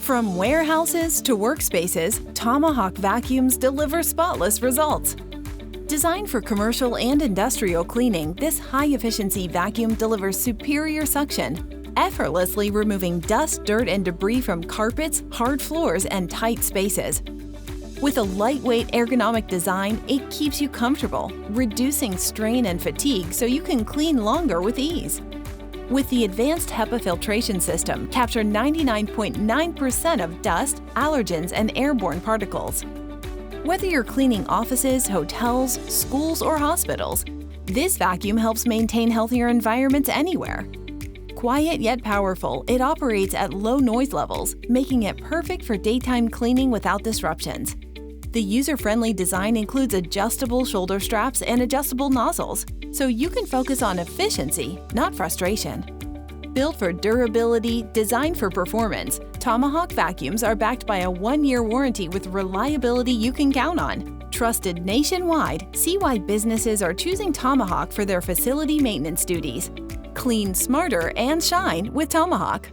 From warehouses to workspaces, Tomahawk vacuums deliver spotless results. Designed for commercial and industrial cleaning, this high-efficiency vacuum delivers superior suction, effortlessly removing dust, dirt, and debris from carpets, hard floors, and tight spaces. With a lightweight, ergonomic design, it keeps you comfortable, reducing strain and fatigue so you can clean longer with ease. With the advanced HEPA filtration system, capture 99.9% of dust, allergens, and airborne particles. Whether you're cleaning offices, hotels, schools, or hospitals, this vacuum helps maintain healthier environments anywhere. Quiet yet powerful, it operates at low noise levels, making it perfect for daytime cleaning without disruptions. The user-friendly design includes adjustable shoulder straps and adjustable nozzles, so you can focus on efficiency, not frustration. Built for durability, designed for performance, Tomahawk vacuums are backed by a 1-year warranty with reliability you can count on. Trusted nationwide, see why businesses are choosing Tomahawk for their facility maintenance duties. Clean smarter and shine with Tomahawk.